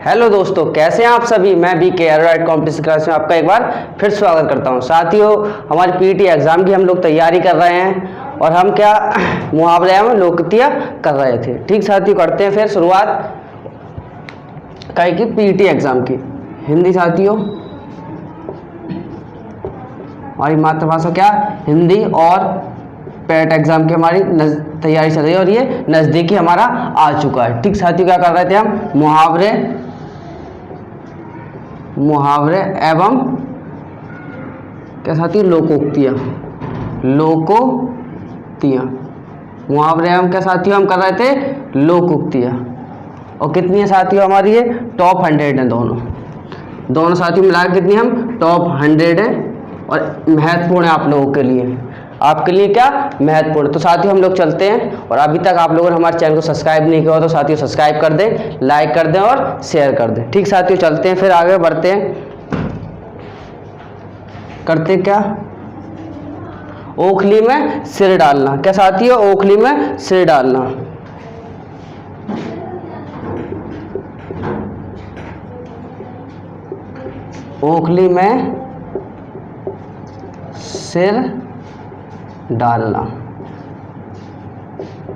Hello दोस्तों, कैसे हैं आप सभी। मैं बी के एरोराइट कॉम्पिटिशन क्लास में आपका एक बार फिर स्वागत करता हूं। साथियों, हमारी पीटी एग्जाम की हम लोग तैयारी कर रहे हैं और हम क्या मुहावरे में लोकोक्तियां कर रहे थे। ठीक साथियों, करते हैं फिर शुरुआत कई की पीटी एग्जाम की। हिंदी साथियों, हमारी मातृभाषा क्या हिंदी और पेट एग्जाम की हमारी तैयारी चल रही है और ये नज़दीकी हमारा आ चुका है। ठीक साथियों, क्या कर रहे थे हम मुहावरे एवं क्या साथियों लोकोक्तियाँ मुहावरे एवं क्या साथियों हम कर रहे थे लोकोक्तियाँ। और कितनी है साथियों हमारी ये टॉप 100 है। दोनों साथियों मिलाकर कितनी हम टॉप 100 है और महत्वपूर्ण है आप लोगों के लिए। आपके लिए क्या महत्वपूर्ण। तो साथियों हम लोग चलते हैं और अभी तक आप लोगों ने हमारे चैनल को सब्सक्राइब नहीं किया हो तो साथियों सब्सक्राइब कर दें, लाइक कर दें और शेयर कर दें। ठीक साथियों, चलते हैं फिर आगे बढ़ते हैं। करते क्या ओखली में सिर डालना। क्या साथियों ओखली में सिर डालना। ओखली में सिर डालना।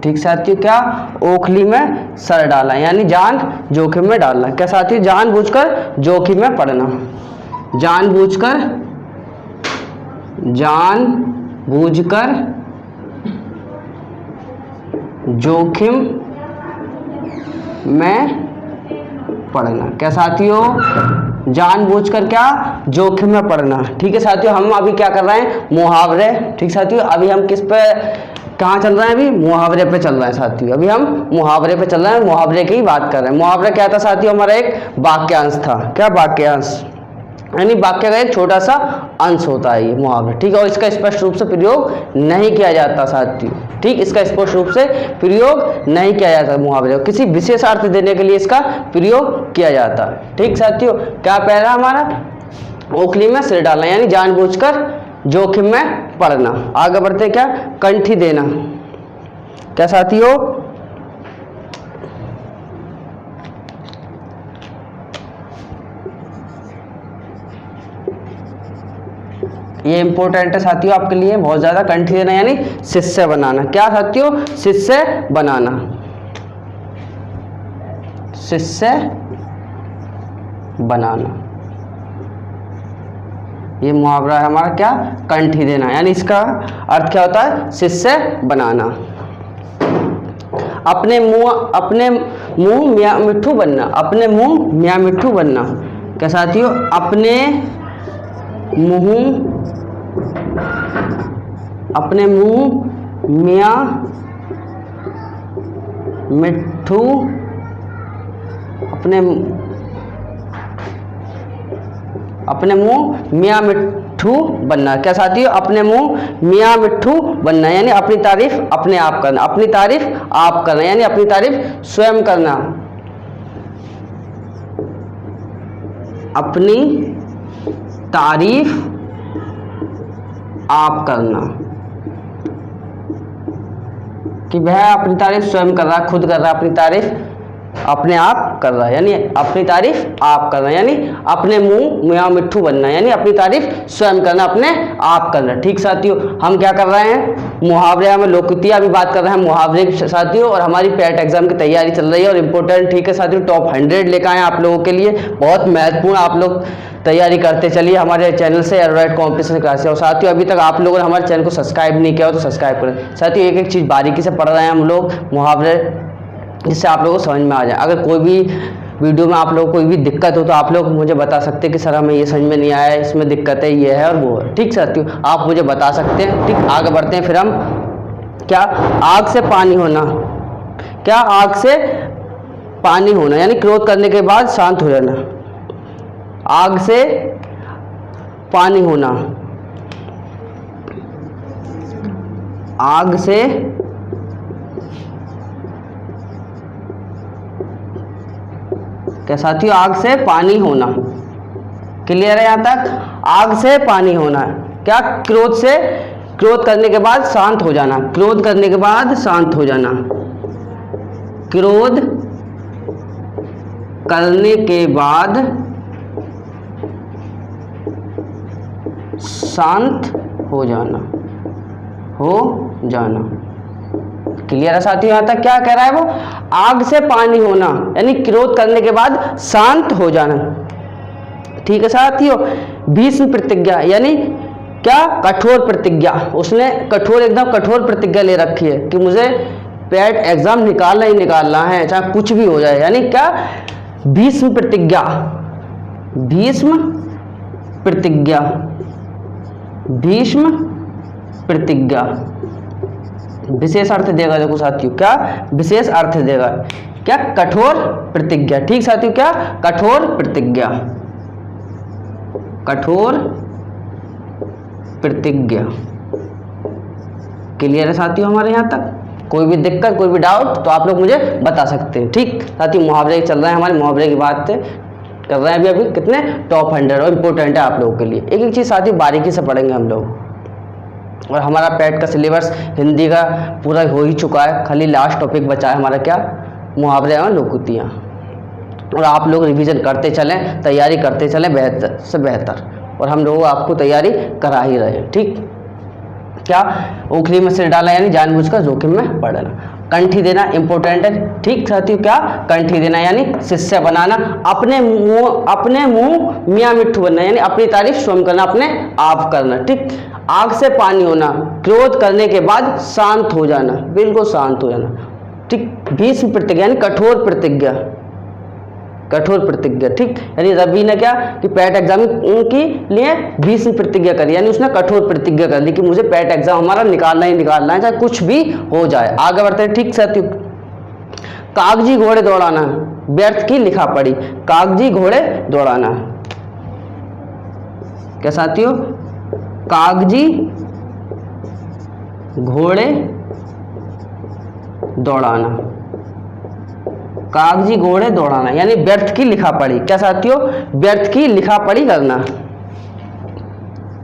ठीक साथियों, क्या ओखली में सर डालना यानी जान जोखिम में डालना। क्या साथियों जानबूझकर जोखिम में पड़ना। जानबूझकर जोखिम में पड़ना। क्या साथियों जानबूझकर क्या जोखिम में पड़ना। ठीक है साथियों, हम अभी क्या कर रहे हैं मुहावरे। ठीक साथियों, अभी हम किस पे कहाँ चल रहे हैं अभी मुहावरे पे चल रहे हैं साथियों। अभी हम मुहावरे पे चल रहे हैं, मुहावरे की बात कर रहे हैं। मुहावरा क्या था साथियों हमारा एक वाक्यांश था। क्या वाक्यांश यानी वाक्य का एक छोटा सा अंश होता है ये मुहावरा। ठीक है, और इसका स्पष्ट रूप से प्रयोग नहीं किया जाता साथियों। ठीक, इसका स्पष्ट रूप से प्रयोग नहीं किया जाता मुहावरे को, किसी विशेष अर्थ देने के लिए इसका प्रयोग किया जाता है। ठीक साथियों, क्या पहला हमारा ओखली में सिर डालना यानी जानबूझकर जोखिम में पड़ना। आगे बढ़ते क्या कंठी देना। क्या साथियों ये इंपॉर्टेंट है साथियों आपके लिए बहुत ज्यादा। कंठी देना यानी शिष्य बनाना। क्या साथियों शिष्य बनाना। शिष्य बनाना ये मुहावरा है हमारा क्या कंठी देना यानी इसका अर्थ क्या होता है शिष्य बनाना। अपने मुंह मियाँ मिट्ठू बनना। अपने मुंह मियाँ मिट्ठू बनना। क्या साथियों अपने मुंह मियाँ मिट्ठू अपने मुंह मियाँ मिट्ठू बनना। क्या साथियों अपने मुंह मियाँ मिट्ठू बनना यानी अपनी तारीफ अपने आप करना। अपनी तारीफ आप करना यानी अपनी तारीफ स्वयं करना। अपनी तारीफ आप करना कि वह अपनी तारीफ स्वयं कर रहा है, खुद कर रहा है। अपनी तारीफ अपने आप कर रहा है यानी अपनी तारीफ आप करना यानी अपने मुंह मियाँ मिट्ठू बनना यानी अपनी तारीफ स्वयं करना, अपने आप करना। ठीक साथियों, हम क्या कर रहे हैं मुहावरे में लोकोक्तियाँ अभी बात कर रहे हैं मुहावरे की साथियों। और हमारी पेट एग्जाम की तैयारी चल रही है और इम्पोर्टेंट ठीक है साथियों टॉप 100 लेकर आए आप लोगों के लिए। बहुत महत्वपूर्ण आप लोग तैयारी करते चलिए हमारे चैनल से एरोराइट कॉम्पिटिशन क्लास। और साथियों अभी तक आप लोगों ने हमारे चैनल को सब्सक्राइब नहीं किया हो तो सब्सक्राइब करें। साथियों एक एक चीज़ बारीकी से पढ़ रहे हैं हम लोग मुहावरे, जिससे आप लोगों को समझ में आ जाए। अगर कोई भी वीडियो में आप लोगों को कोई भी दिक्कत हो तो आप लोग मुझे बता सकते हैं कि सर हमें ये समझ में नहीं आया, इसमें दिक्कत है, ये है और वो है। ठीक साथियों, आप मुझे बता सकते हैं। ठीक, आगे बढ़ते हैं फिर हम क्या आग से पानी होना। क्या आग से पानी होना यानी क्रोध करने के बाद शांत हो जाना। आग से पानी होना। आग से क्या साथियों आग से पानी होना। क्लियर है यहाँ तक। आग से पानी होना क्या क्रोध करने के बाद शांत हो जाना। क्रोध करने के बाद शांत हो जाना। क्रोध करने के बाद शांत हो जाना, हो जाना। क्लियर है साथियों? यहां तक क्या कह रहा है वो? आग से पानी होना यानी क्रोध करने के बाद शांत हो जाना। ठीक है साथियों। भीष्म प्रतिज्ञा यानी क्या? कठोर प्रतिज्ञा। उसने कठोर, एकदम कठोर प्रतिज्ञा ले रखी है कि मुझे पेट एग्जाम निकालना ही निकालना है, चाहे कुछ भी हो जाए। यानी क्या? भीष्म प्रतिज्ञा, भीष्म प्रतिज्ञा, भीष्म प्रतिज्ञा। विशेष अर्थ देगा, देखो साथियों क्या विशेष अर्थ देगा? क्या? कठोर प्रतिज्ञा। ठीक साथियों, क्या? कठोर प्रतिज्ञा, कठोर प्रतिज्ञा। क्लियर है साथियों हमारे यहां तक? कोई भी दिक्कत, कोई भी डाउट तो आप लोग मुझे बता सकते हैं। ठीक साथियों, मुहावरे चल रहे हैं हमारे, मुहावरे की बात कर रहे हैं अभी कितने टॉप 100 और इम्पोर्टेंट है आप लोगों के लिए। एक एक चीज़ साथियों बारीकी से पढ़ेंगे हम लोग। और हमारा पैट का सिलेबस हिंदी का पूरा हो ही चुका है, खाली लास्ट टॉपिक बचा है हमारा, क्या? मुहावरे और लोकोक्तियाँ। और आप लोग रिवीजन करते चलें, तैयारी करते चलें बेहतर से बेहतर, और हम लोग आपको तैयारी करा ही रहे हैं। ठीक, क्या? ओखली में सिर डाला यानी जानबूझकर जोखिम में पड़ना। कंठी देना इंपॉर्टेंट है। ठीक साथियों, क्या? कंठी देना यानी शिष्य बनाना। अपने मुंह मियाँ मिट्ठू बनना यानी अपनी तारीफ स्वयं करना, अपने आप करना। ठीक। आग से पानी होना, क्रोध करने के बाद शांत हो जाना, बिल्कुल शांत हो जाना। ठीक। भीष्म प्रतिज्ञा यानी कठोर प्रतिज्ञा, कठोर प्रतिज्ञा। ठीक, यानी रवि ने क्या कि पैट एग्जाम के लिए भीष्म प्रतिज्ञा करी, यानी उसने कठोर प्रतिज्ञा कर ली कि मुझे पैट एग्जाम हमारा निकालना ही निकालना है, चाहे कुछ भी हो जाए। आगे बढ़ते हैं। ठीक साथियों, कागजी घोड़े दौड़ाना, व्यर्थ की लिखा पड़ी। कागजी घोड़े दौड़ाना, क्या साथियों? कागजी घोड़े दौड़ाना, कागजी घोड़े दौड़ाना यानी व्यर्थ की लिखा पड़ी। क्या साथियों? व्यर्थ की लिखा पड़ी करना।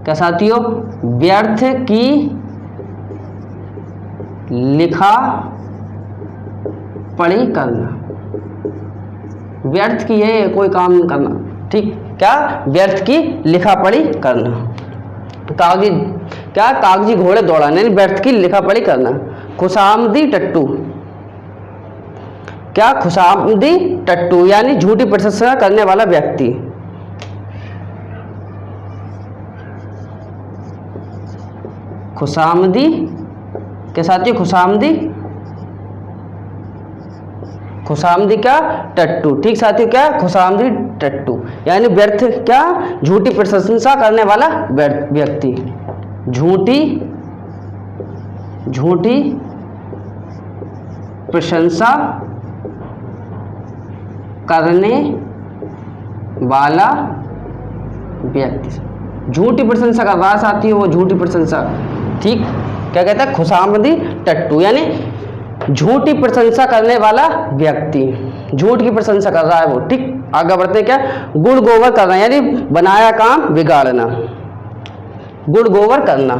क्या साथियों? व्यर्थ की लिखा पड़ी करना, व्यर्थ की है कोई काम नहीं करना। ठीक, क्या? व्यर्थ की लिखा पड़ी करना। कागजी, क्या? कागजी घोड़े दौड़ाना यानी व्यर्थ की लिखा पड़ी करना। खुशामदी टट्टू, क्या? खुशामदी टट्टू यानी झूठी प्रशंसा करने वाला व्यक्ति। खुशामदी के साथियों, खुशामदी, खुशामदी क्या? टट्टू। ठीक साथियों, क्या? खुशामदी टट्टू यानी व्यर्थ, क्या? झूठी प्रशंसा करने वाला व्यक्ति। झूठी प्रशंसा करने वाला व्यक्ति, झूठी प्रशंसा कर रहा साथियों, वो झूठी प्रशंसा। ठीक, क्या कहता है? खुशामदी टट्टू यानी झूठी प्रशंसा करने वाला व्यक्ति, झूठ की प्रशंसा कर रहा है वो। ठीक, आगे बढ़ते हैं। क्या? गुड़ गोबर करना यानी बनाया काम बिगाड़ना। गुड़ गोबर करना,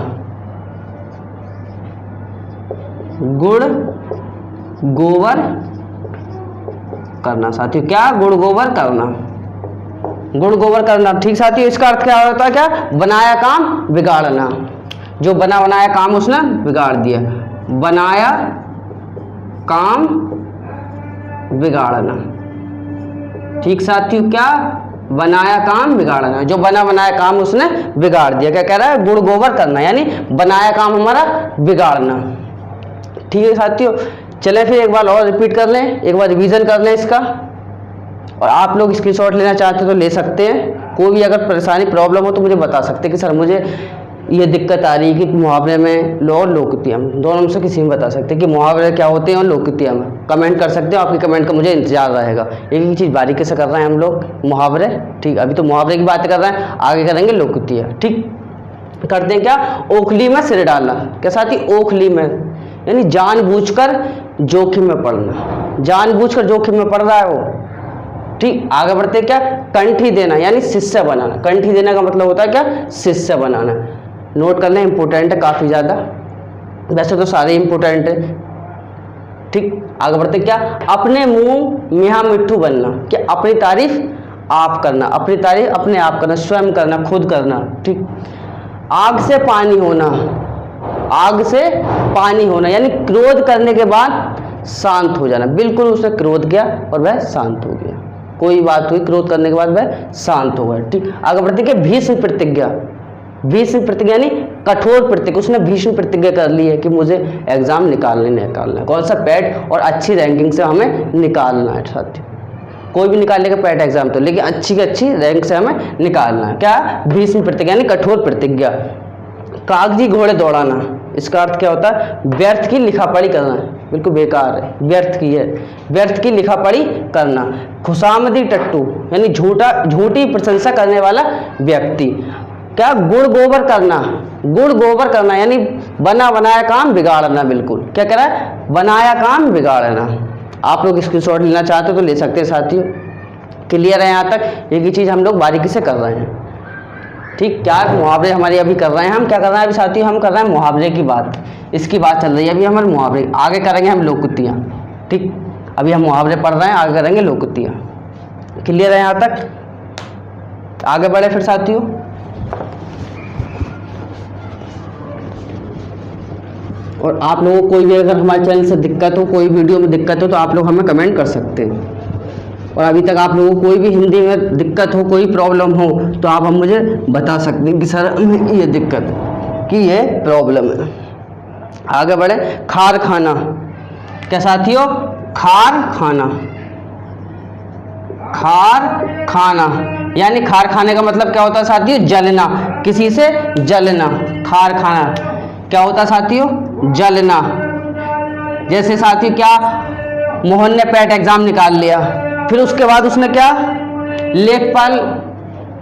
गुड़ गोबर करना साथियों, क्या? गुड़ गोबर करना, गुड़ गोबर करना। ठीक साथियों, इसका अर्थ क्या होता है? क्या? बनाया काम बिगाड़ना, जो बना बनाया काम उसने बिगाड़ दिया। बनाया काम बिगाड़ना। ठीक साथियों, क्या? बनाया काम बिगाड़ना, जो बना बनाया काम उसने बिगाड़ दिया। क्या कह रहा है? गुड़ गोबर करना यानी बनाया काम हमारा बिगाड़ना। ठीक है साथियों, चलें फिर एक बार और रिपीट कर लें, एक बार रिवीजन कर लें इसका। और आप लोग स्क्रीनशॉट लेना चाहते हो तो ले सकते हैं। कोई भी अगर परेशानी प्रॉब्लम हो तो मुझे बता सकते हैं कि सर मुझे ये दिक्कत आ रही है कि मुहावरे में लो और लोकोक्तियाँ में, दोनों में से किसी में बता सकते हैं कि मुहावरे क्या होते हैं और लोकोक्तियाँ में। कमेंट कर सकते हो, आपकी कमेंट का मुझे इंतजार रहेगा। एक ही चीज़ बारीकी से कर रहे हैं हम लोग, मुहावरे। ठीक, अभी तो मुहावरे की बात कर रहे हैं, आगे करेंगे लोकोक्तियाँ। ठीक, करते हैं क्या? ओखली में सिर डालना। क्या साथी? ओखली में यानी जानबूझकर जोखिम में पड़ना, जानबूझकर जोखिम में पड़ रहा है वो। ठीक, आगे बढ़ते क्या? कंठी देना यानी शिष्य बनाना। कंठी देने का मतलब होता है क्या? शिष्य बनाना। नोट कर लें, इंपॉर्टेंट है काफ़ी ज़्यादा, वैसे तो सारे इंपॉर्टेंट है। ठीक, आगे बढ़ते क्या, अपने मुंह मियाँ मिट्ठू बनना, क्या अपनी तारीफ आप करना, अपनी तारीफ अपने आप करना, स्वयं करना, खुद करना। ठीक, आग से पानी होना, आग से पानी होना यानी क्रोध करने के बाद शांत हो जाना, बिल्कुल उसने क्रोध किया और वह शांत हो गया, कोई बात हुई क्रोध करने के बाद वह शांत हो गया। ठीक, आगे बढ़ते क्या, भीष्म प्रतिज्ञा, भीष्म प्रतिज्ञा यानी कठोर प्रतिज्ञा, उसने भीष्म प्रतिज्ञा कर ली है कि मुझे एग्जाम निकालना है, कौन सा पैट, और अच्छी रैंकिंग से हमें निकालना है साथियों, कोई भी निकाल लेगा पैट एग्जाम तो, लेकिन अच्छी रैंक से हमें निकालना है। क्या, भीष्म प्रतिज्ञा यानी कठोर प्रतिज्ञा। कागजी घोड़े दौड़ाना, इसका अर्थ क्या होता है, व्यर्थ की लिखापढ़ी करना, बिल्कुल बेकार है, व्यर्थ की है, व्यर्थ की लिखापढ़ी करना। खुशामदी टट्टू यानी झूठी प्रशंसा करने वाला व्यक्ति। क्या, गुड़ गोबर करना, गुड़ गोबर करना यानी बना बनाया काम बिगाड़ना, बिल्कुल क्या कह रहा है, बनाया काम बिगाड़ना। आप लोग स्क्रीनशॉट लेना चाहते हो तो ले सकते हैं साथियों, क्लियर है यहाँ तक, एक ही चीज़ हम लोग बारीकी से कर रहे हैं। ठीक, क्या मुहावरे हमारे अभी कर रहे हैं, हम क्या कर रहे हैं अभी साथियों, हम कर रहे हैं मुहावरे की बात, इसकी बात चल रही है अभी हमारे मुहावरे, आगे करेंगे हम लोकुक्तियाँ। ठीक, अभी हम मुहावरे पढ़ रहे हैं, आगे करेंगे लोकुक्तियाँ। क्लियर है यहाँ तक, आगे बढ़े फिर साथियों। और आप लोगों को कोई भी अगर हमारे चैनल से दिक्कत हो, कोई वीडियो में दिक्कत हो तो आप लोग हमें कमेंट कर सकते हैं। और अभी तक आप लोगों को कोई भी हिंदी में दिक्कत हो, कोई प्रॉब्लम हो तो आप हम मुझे बता सकते हैं कि सर हमें ये दिक्कत कि ये प्रॉब्लम है। आगे बढ़े, खार खाना, क्या साथियों, खार खाना, खार खाना यानी खार खाने का मतलब क्या होता है साथियों, जलना, किसी से जलना। खार खाना क्या होता है साथियों, जलना। जैसे साथियों क्या, मोहन ने पैट एग्जाम निकाल लिया, फिर उसके बाद उसने क्या, लेखपाल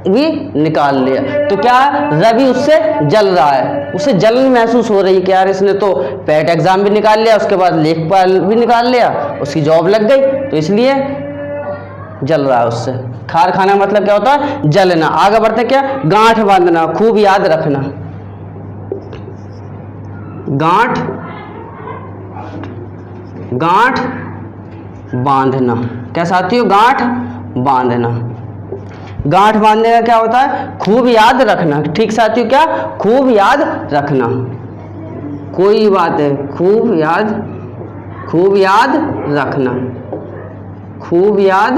भी निकाल लिया, तो क्या रवि उससे जल रहा है, उसे जलन महसूस हो रही है कि यार इसने तो पैट एग्जाम भी निकाल लिया, उसके बाद लेखपाल भी निकाल लिया, उसकी जॉब लग गई, तो इसलिए जल रहा है उससे। खार खाना मतलब क्या होता है, जलना। आगे बढ़ते क्या, गांठ बांधना, खूब याद रखना, गांठ गांठ बांधना, क्या साथियों, गांठ बांधना। गांठ बांधने का क्या होता है, खूब याद रखना। ठीक साथियों, क्या, खूब याद रखना, कोई बात है, खूब याद रखना, खूब याद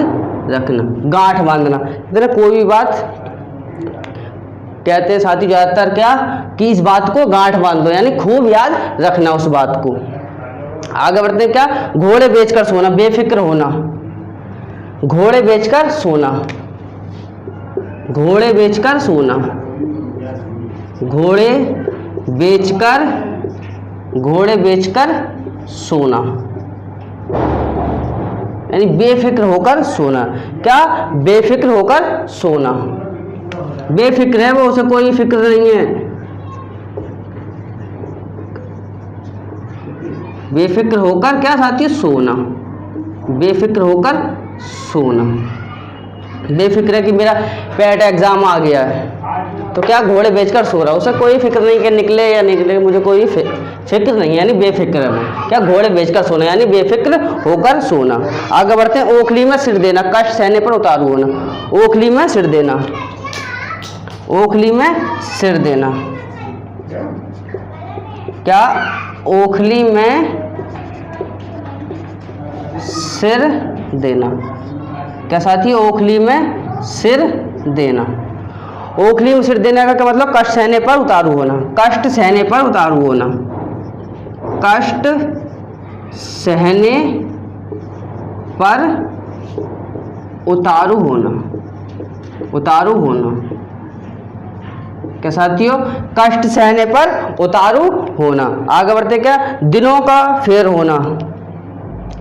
रखना, गांठ बांधना। इधर कोई भी बात कहते हैं साथी ज्यादातर क्या, कि इस बात को गांठ बांध दो, यानी खूब याद रखना उस बात को। आगे बढ़ते हैं क्या, घोड़े बेचकर सोना, बेफिक्र होना, घोड़े बेचकर सोना, घोड़े बेचकर सोना, घोड़े बेचकर सोना यानी बेफिक्र होकर सोना। क्या, बेफिक्र होकर सोना, बेफिक्र है वो, उसे कोई फिक्र नहीं है, बेफिक्र होकर क्या साथियों, सोना, बेफिक्र होकर सोना। बेफिक्र है कि मेरा पैट एग्जाम आ गया है तो क्या, घोड़े बेचकर सो रहा है, उसे कोई फिक्र नहीं कि निकले या निकले, मुझे कोई फिक्र नहीं, यानी बेफिक्र है वो। क्या, घोड़े बेचकर सोना यानी बेफिक्र होकर सोना। आगे बढ़ते हैं, ओखली में सिर देना, कष्ट सहने पर उतारू होना, ओखली में सिर देना, ओखली में सिर देना, क्या, ओखली में सिर देना, क्या साथी, ओखली में सिर देना। ओखली में सिर देने का क्या मतलब, कष्ट सहने पर उतारू होना, कष्ट सहने पर उतारू होना, कष्ट सहने पर उतारू होना, उतारू होना, क्या साथियों, कष्ट सहने पर उतारू होना। आगे बढ़ते क्या, दिनों का फेर होना,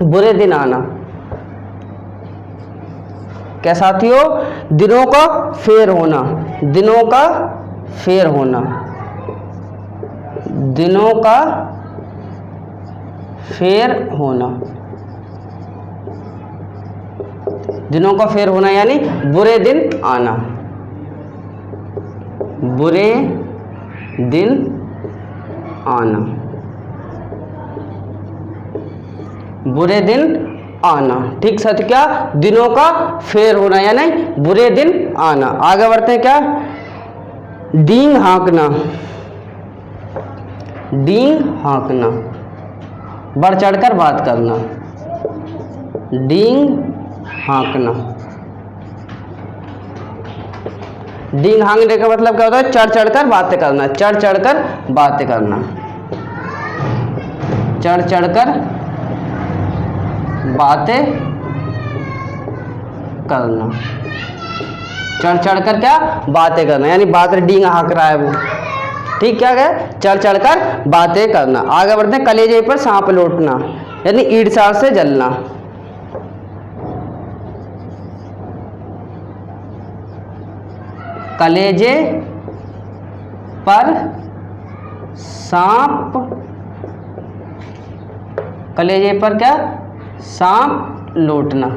बुरे दिन आना, क्या साथियों, दिनों का फेर होना, दिनों का फेर होना, दिनों का फेर होना, दिनों का फेर होना यानी बुरे दिन आना, बुरे दिन आना। बुरे दिन आना। ठीक साथ क्या, दिनों का फेर होना यानी बुरे दिन आना। आगे बढ़ते हैं, क्या, डींग हाँकना। डींग हाँकना, बढ़ चढ़कर बात करना। डींग हाँकना। डींग हाँकने का मतलब क्या होता है, चढ़ चढ़कर बातें करना। चढ़ चढ़कर बातें करना। चढ़ चढ़कर बातें करना। चढ़ चढ़कर क्या, बातें करना, यानी बात डींग हाँक रहा है वो। ठीक, क्या है, चढ़ चढ़कर बातें करना। आगे बढ़ते हैं, कलेजे पर सांप लौटना यानी ईर्ष्या से जलना। कलेजे पर सांप, कलेजे पर क्या, सांप लौटना।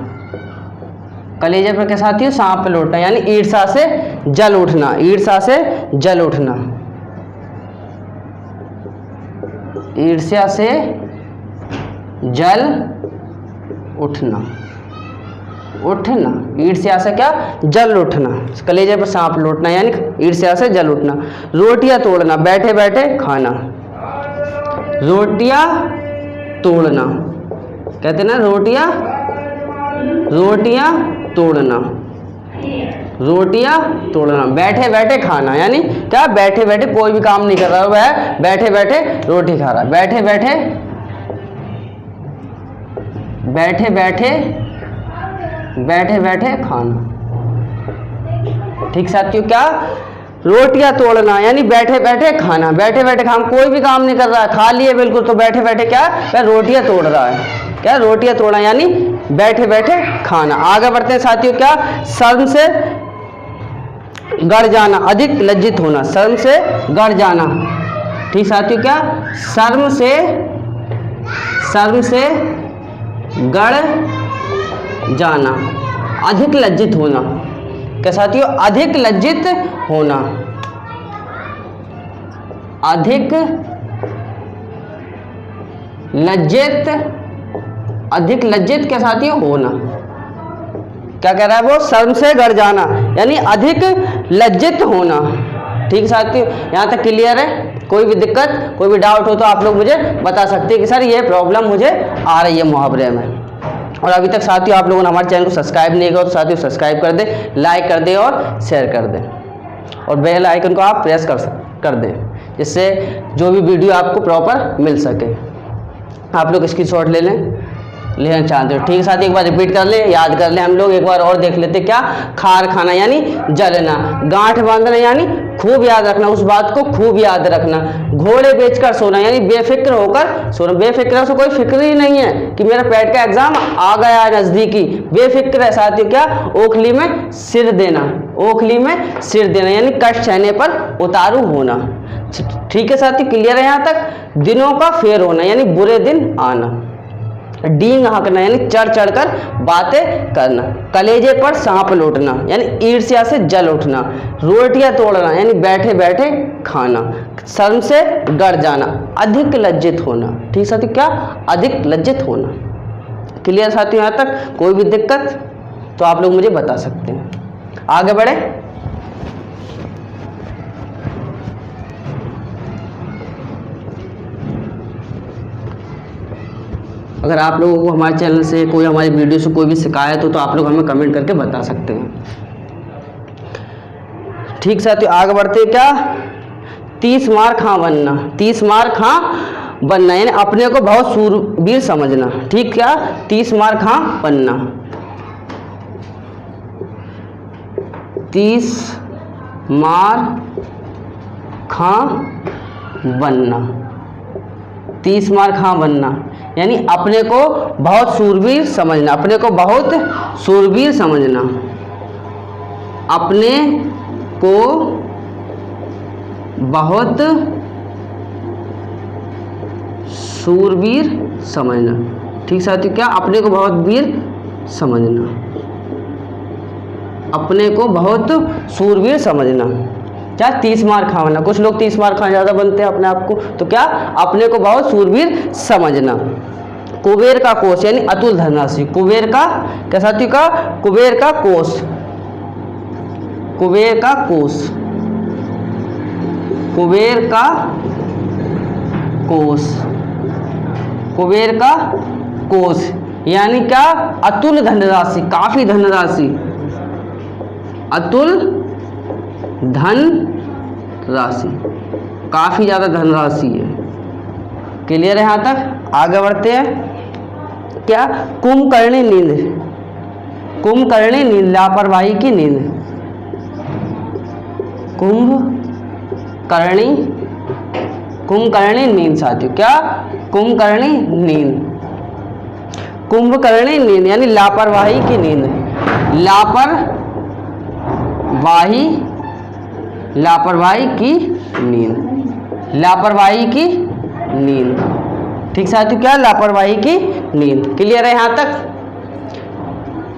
कलेजे पर क्या साथियों, सांप लौटना यानी ईर्ष्या से जल उठना। ईर्ष्या से जल उठना। ईर्ष्या से जल उठना। उठना, ईर्ष्या से क्या, जल उठना। कलेजे पर सांप लौटना यानी ईर्ष्या से जल उठना। रोटियां तोड़ना, बैठे बैठे खाना। रोटियां तोड़ना, कहते हैं ना, रोटियां तोड़ना। रोटियां तोड़ना, बैठे बैठे खाना यानी क्या, बैठे बैठे कोई भी काम नहीं कर रहा है, वह बैठे बैठे रोटी खा रहा है। बैठे बैठे, बैठे बैठे, बैठे बैठे खाना। ठीक साथियों, क्या, रोटियां तोड़ना यानी बैठे बैठे खाना। बैठे बैठे खाना, कोई भी काम नहीं कर रहा है, खाली है बिल्कुल, तो बैठे बैठे क्या, वह रोटियां तोड़ रहा है। क्या, रोटियां तोड़ना यानी बैठे बैठे खाना। आगे बढ़ते हैं साथियों, क्या, शर्म से गड़ जाना, अधिक लज्जित होना। शर्म से गड़ जाना। ठीक साथियों, क्या, शर्म से गड़ जाना, अधिक लज्जित होना। क्या साथियों, अधिक लज्जित होना। अधिक लज्जित, अधिक लज्जित क्या साथियों, होना। क्या कह रहा है वो, शर्म से गड़ जाना यानी अधिक लज्जित होना। ठीक साथियों, यहाँ तक क्लियर है? कोई भी दिक्कत, कोई भी डाउट हो तो आप लोग मुझे बता सकते हैं कि सर ये प्रॉब्लम मुझे आ रही है मुहावरे में। और अभी तक साथियों आप लोगों ने हमारे चैनल को सब्सक्राइब नहीं किया तो साथियों सब्सक्राइब कर दें, लाइक कर दें और शेयर कर दें, और बेल आइकन को आप प्रेस कर दें, जिससे जो भी वीडियो आपको प्रॉपर मिल सके। आप लोग स्क्रीनशॉट ले लेना चाहते हो। ठीक है साथियों, एक बार रिपीट कर ले, याद कर ले, हम लोग एक बार और देख लेते। क्या, खार खाना यानी जलना। गांठ बांधना यानी खूब याद रखना, उस बात को खूब याद रखना। घोड़े बेचकर सोना यानी बेफिक्र होकर सोना। बेफिक्र से कोई फिक्र ही नहीं है कि मेरा पैट का एग्जाम आ गया है नजदीकी, बेफिक्र है साथियों। क्या, ओखली में सिर देना। ओखली में सिर देना यानी कष्ट सहने पर उतारू होना। ठीक है साथियों, क्लियर है यहाँ तक? दिनों का फेर होना यानी बुरे दिन आना। डींग हाँकना यानी चढ़ चढ़कर बातें करना। कलेजे पर सांप लौटना यानी ईर्ष्या से जल उठना। रोटियां तोड़ना यानी बैठे बैठे खाना। शर्म से गड़ जाना, अधिक लज्जित होना। ठीक साथियों, क्या, अधिक लज्जित होना। क्लियर साथियों यहाँ तक? कोई भी दिक्कत तो आप लोग मुझे बता सकते हैं। आगे बढ़े। अगर आप लोगों को हमारे चैनल से, कोई हमारी वीडियो से कोई भी शिकायत हो तो आप लोग हमें कमेंट करके बता सकते हैं। ठीक साथियों, आगे बढ़ते हैं। क्या, 30 मार खां बनना। 30 मार खां बनना यानी अपने को बहुत सूरवीर समझना। ठीक, क्या, 30 मार खां बनना। 30 मार खां बनना। 30 मार खां बनना यानी अपने को बहुत सूरवीर समझना। अपने को बहुत सूरवीर समझना। अपने को बहुत सूरवीर समझना। ठीक साथियों, क्या, अपने को बहुत वीर समझना। अपने को बहुत सूरवीर समझना। क्या, 30 मार खां बनना। कुछ लोग 30 मार खां ज़्यादा बनते हैं अपने आप को, तो क्या, अपने को बहुत सूरवीर समझना। कुबेर का कोष यानी अतुल धनराशि, कुबेर का क्या साथियों का, कुबेर का कोष, कुबेर का कोष, कुबेर का कोष, कुबेर का कोष यानी क्या, अतुल धनराशि, काफी धनराशि, अतुल धन राशि, काफी ज्यादा धनराशि है। क्लियर है? यहां तक आगे बढ़ते हैं। क्या, कुंभकर्णी नींद, कुंभकर्णी नींद, लापरवाही की नींद, कुंभकर्णी, कुंभकर्णी नींद साथियों, क्या, कुंभकर्णी नींद, कुंभकर्णी नींद यानी लापरवाही की नींद, लापरवाही, लापरवाही की नींद, लापरवाही की नींद, ठीक साथियों, क्या, लापरवाही की नींद। क्लियर है यहां तक?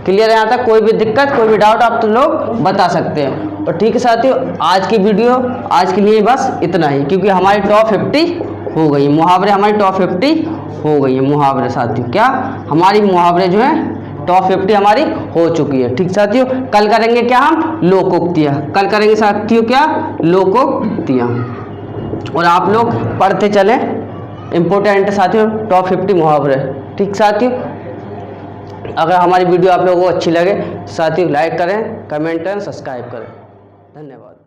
क्लियर है यहां तक? कोई भी दिक्कत, कोई भी डाउट आप तो लोग बता सकते हैं। और ठीक है साथियों, आज की वीडियो आज के लिए बस इतना ही, क्योंकि हमारी टॉप 50 हो गई, मुहावरे हमारी टॉप 50 हो गई है मुहावरे साथियों, क्या, हमारी मुहावरे जो है टॉप 50 हमारी हो चुकी है। ठीक साथियों, कल करेंगे क्या, हम लोकोक्तियाँ, कल करेंगे साथियों क्या, लोकोक्तियाँ। और आप लोग पढ़ते चलें इम्पोर्टेंट साथियों टॉप 50 मुहावरे। ठीक साथियों, अगर हमारी वीडियो आप लोगों को अच्छी लगे साथियों लाइक करें, कमेंट करें, सब्सक्राइब करें। धन्यवाद।